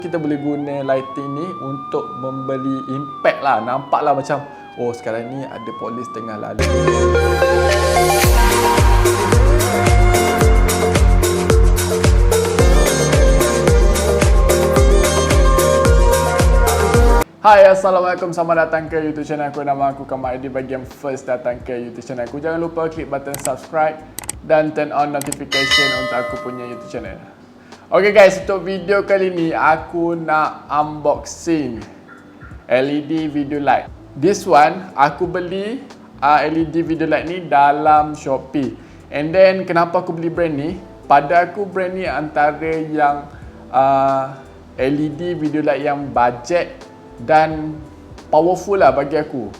Kita boleh guna lighting ni untuk memberi impact lah. Nampak lah macam, oh sekarang ni ada polis tengah lalu. Hai, Assalamualaikum, selamat datang ke YouTube channel aku. Nama aku Kamal. Di bagian first datang ke YouTube channel aku, jangan lupa klik button subscribe dan turn on notification untuk aku punya YouTube channel. Okay guys, untuk video kali ni aku nak unboxing LED video light. This one aku beli LED video light ni dalam Shopee. And then kenapa aku beli brand ni? Pada aku brand ni antara yang LED video light yang budget dan powerful lah bagi aku.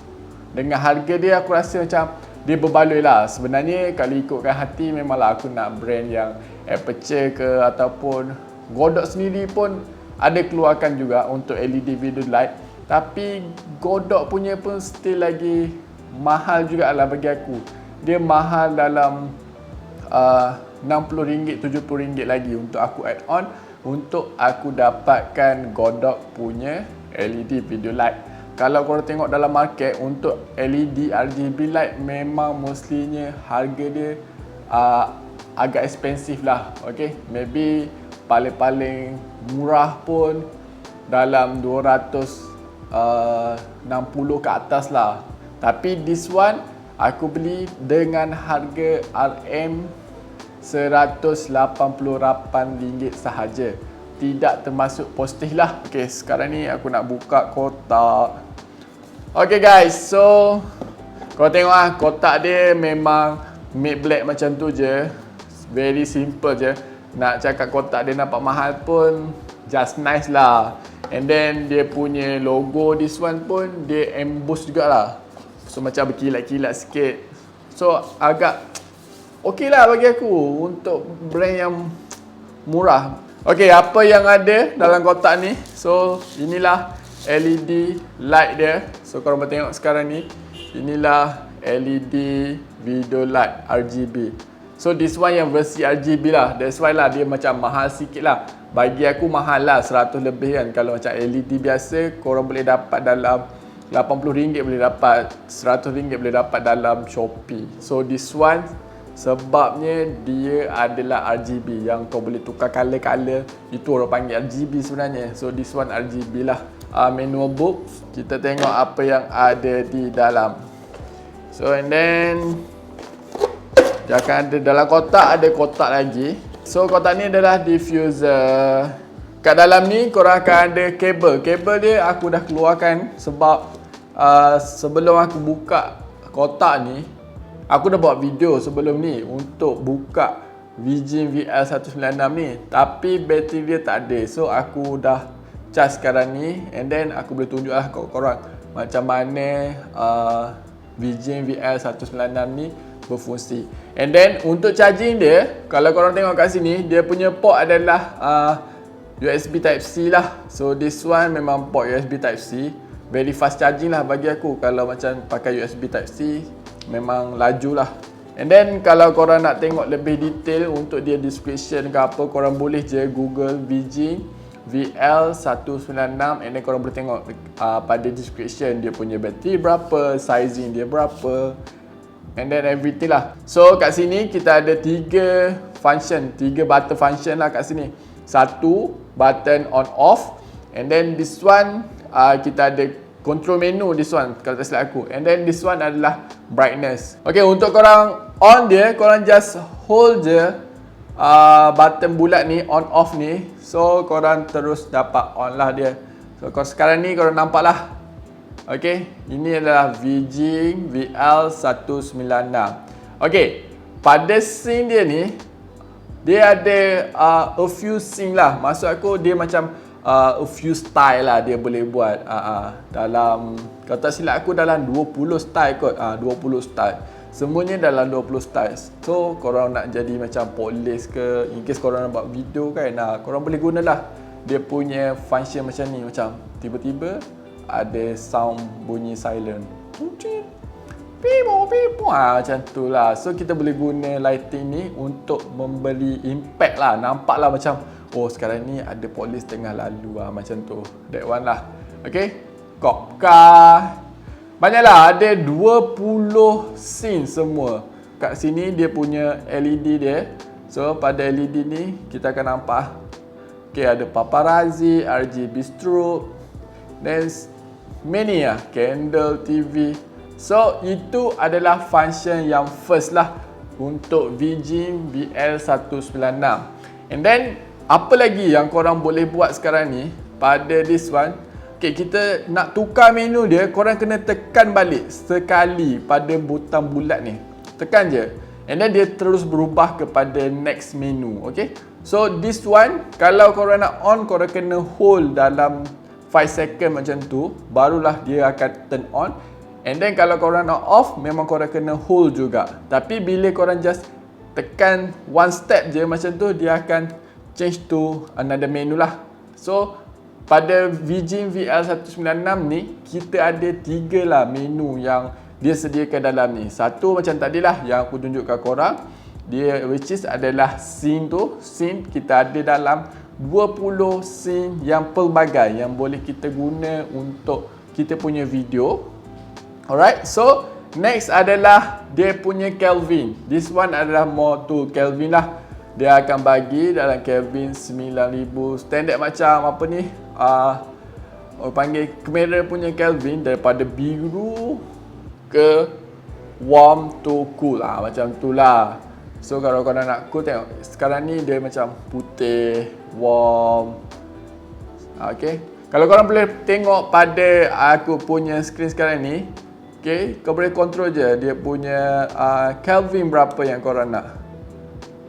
Dengan harga dia aku rasa macam dia berbaloi lah. Sebenarnya kalau ikutkan hati memanglah aku nak brand yang Aperture ke ataupun Godox sendiri pun ada keluarkan juga untuk LED video light. Tapi Godox punya pun still lagi mahal jugalah bagi aku. Dia mahal dalam RM60, RM70 lagi untuk aku add on untuk aku dapatkan Godox punya LED video light. Kalau korang tengok dalam market untuk LED RGB light memang mostlynya harga dia agak expensive lah. Okay, maybe paling-paling murah pun dalam 260 ke atas lah. Tapi this one aku beli dengan harga RM188 sahaja. Tidak termasuk postage lah. Okay, sekarang ni aku nak buka kotak. Okay guys, so korang tengok lah, kotak dia memang matte black macam tu je. Very simple je. Nak cakap kotak dia nampak mahal pun just nice lah. And then dia punya logo this one pun dia emboss jugalah. So macam berkilat-kilat sikit. So agak okey lah bagi aku untuk brand yang murah. Okay, apa yang ada dalam kotak ni? So inilah LED light dia. So korang boleh tengok sekarang ni. Inilah LED video light RGB. So this one yang versi RGB lah. That's why lah dia macam mahal sikit lah. Bagi aku mahal lah, 100 lebih kan. Kalau macam LED biasa korang boleh dapat dalam RM80 boleh dapat, RM100 boleh dapat dalam Shopee. So this one sebabnya dia adalah RGB yang kau boleh tukar color-color. Itu orang panggil RGB sebenarnya. So this one RGB lah. Manual book, kita tengok apa yang ada di dalam. So and then dia akan ada dalam kotak, ada kotak lagi. So kotak ni adalah diffuser. Kat dalam ni korang akan ada kabel. Kabel dia aku dah keluarkan sebab sebelum aku buka kotak ni, aku dah buat video sebelum ni untuk buka Vijim VL196 ni. Tapi bateri dia tak ada. So aku dah charge sekarang ni. And then aku boleh tunjuk lah kat korang macam mana Vijim VL196 ni berfungsi. And then untuk charging dia, kalau korang tengok kat sini, dia punya port adalah USB Type-C lah. So this one memang port USB Type-C. Very fast charging lah bagi aku. Kalau macam pakai USB Type-C memang laju lah. And then kalau korang nak tengok lebih detail untuk dia description ke apa, korang boleh je Google Vijim VL196 and then korang boleh tengok pada description dia punya bateri berapa, sizing dia berapa, and then everything lah. So kat sini kita ada 3 button function lah kat sini. Satu button on off, and then this one kita ada control menu, this one kalau tak silap aku. And then this one adalah brightness. Okay, untuk korang on dia, korang just hold je button bulat ni, on off ni. So korang terus dapat on lah dia. So sekarang ni korang nampak lah. Okay, ini adalah Vijim VL196. Okay, pada scene dia ni, dia ada a few scene lah. Maksud aku dia macam a few style lah dia boleh buat. Dalam, kalau tak silap aku dalam 20 style kot. 20 style. Semuanya dalam 20 style. So korang nak jadi macam polis ke, in case korang nak buat video kan, korang boleh gunalah dia punya function macam ni. Macam tiba-tiba ada sound bunyi silent, macam tu lah. So kita boleh guna lighting ni untuk memberi impact lah. Nampak lah macam, oh sekarang ni ada polis tengah lalu macam tu. That one lah. Okay, Kopka. Banyaklah, ada 20 scene semua. Kat sini dia punya LED dia. So pada LED ni kita akan nampak okay, ada paparazzi, RGB strobe, then many candle, TV. So itu adalah function yang first lah untuk Vijim VL196. And then apa lagi yang korang boleh buat sekarang ni pada this one? Okay, kita nak tukar menu dia, korang kena tekan balik sekali pada butang bulat ni. Tekan je. And then dia terus berubah kepada next menu. Okay. So this one, kalau korang nak on, korang kena hold dalam 5 second macam tu, barulah dia akan turn on. And then kalau korang nak off, memang korang kena hold juga. Tapi bila korang just tekan one step je macam tu, dia akan change to another menu lah. So pada Vijim VL196 ni, kita ada 3 lah menu yang dia sediakan dalam ni. Satu macam tadi lah yang aku tunjuk kat korang, dia which is adalah scene tu. Scene kita ada dalam 20 scene yang pelbagai yang boleh kita guna untuk kita punya video. Alright, so next adalah dia punya Kelvin. This one adalah more to Kelvin lah. Dia akan bagi dalam Kelvin 9000 standard macam apa ni, orang panggil kamera punya Kelvin, daripada biru ke warm to cool macam tu lah. So kalau korang nak cool, tengok sekarang ni dia macam putih, warm. Okay, kalau korang boleh tengok pada aku punya screen sekarang ni, okay, kau boleh control je dia punya Kelvin berapa yang korang nak.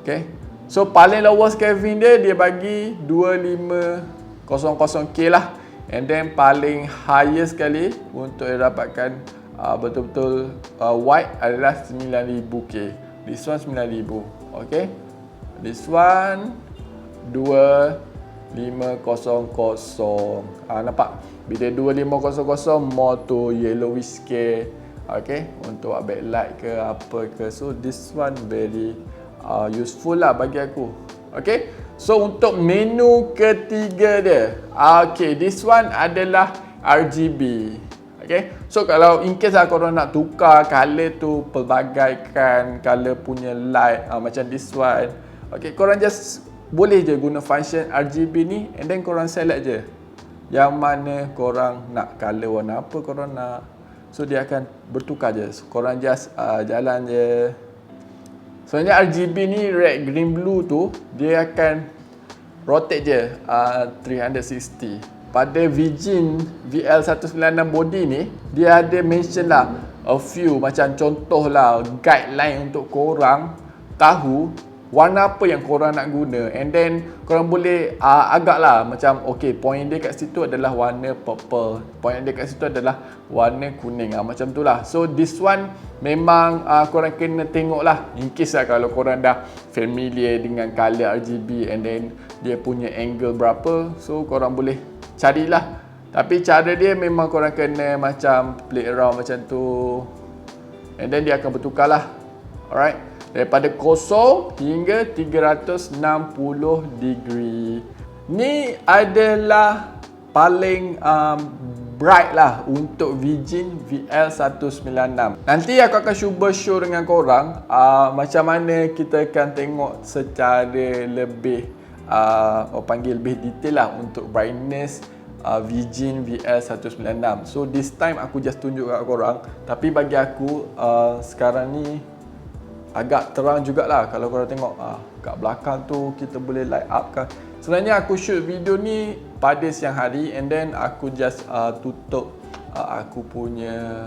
Okay, so paling lowest Kelvin dia bagi 2500K lah. And then paling highest sekali untuk dia dapatkan betul-betul wide adalah 9000K. This one 9000. Okay, this one 2500. Nampak? Bila 2500 more to yellowish sikit. Okay, untuk buat backlight ke apa ke. So this one very useful lah bagi aku. Okay, so untuk menu ketiga dia, okay, this one adalah RGB. Okay, so kalau in case korang nak tukar color tu, pelbagaikan color punya light macam this one, okay, korang just boleh je guna function RGB ni, and then korang select je yang mana korang nak, color warna apa korang nak. So dia akan bertukar je. So, korang just jalan je. Sebenarnya RGB ni red, green, blue tu dia akan rotate je 360. Pada Vijim VL196 body ni, dia ada mention lah a few, macam contoh lah guideline untuk korang tahu warna apa yang korang nak guna. And then korang boleh agak lah macam okay, point dia kat situ adalah warna purple, point dia kat situ adalah warna kuning, macam tu lah. So this one memang korang kena tengok lah, in case lah kalau korang dah familiar dengan color RGB and then dia punya angle berapa, so korang boleh carilah. Tapi cara dia memang korang kena macam play around macam tu, and then dia akan bertukar lah. Alright, daripada 0 hingga 360 degree. Ni adalah paling bright lah untuk Vijim VL196. Nanti aku akan cuba show dengan korang macam mana kita akan tengok secara lebih orang panggil lebih detail lah untuk brightness Vijim VL196. So this time aku just tunjuk kat korang, tapi bagi aku sekarang ni agak terang jugalah. Kalau korang tengok kat belakang tu kita boleh light up kan. Sebenarnya aku shoot video ni pada siang hari, and then aku just tutup aku punya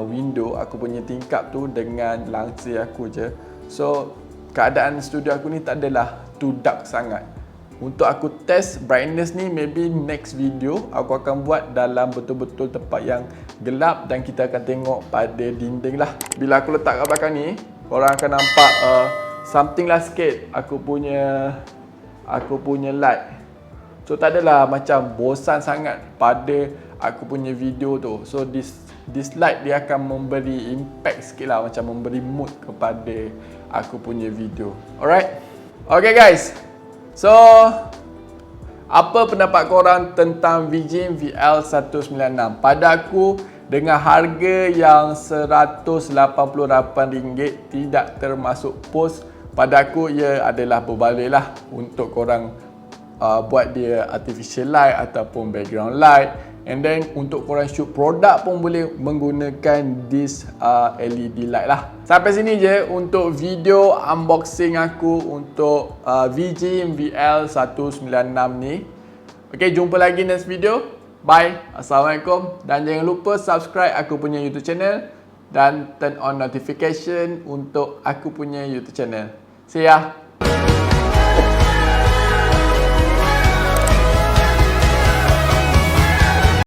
window, aku punya tingkap tu dengan langsir aku je. So keadaan studio aku ni tak adalah too dark sangat. Untuk aku test brightness ni, maybe next video aku akan buat dalam betul-betul tempat yang gelap, dan kita akan tengok pada dinding lah. Bila aku letak kat belakang ni, korang akan nampak something lah sikit aku punya light. So tak adalah macam bosan sangat pada aku punya video tu. So this light dia akan memberi impact sikit lah, macam memberi mood kepada aku punya video. Alright, okay guys, So, apa pendapat korang tentang Vijim VL196? Pada aku, dengan harga yang RM188 tidak termasuk pos, pada aku ia adalah berbalik lah untuk korang buat dia artificial light ataupun background light. And then untuk korang shoot produk pun boleh menggunakan this LED light lah. Sampai sini je untuk video unboxing aku untuk Vijim VL196 ni. Okay, jumpa lagi next video. Bye. Assalamualaikum. Dan jangan lupa subscribe aku punya YouTube channel dan turn on notification untuk aku punya YouTube channel. See ya.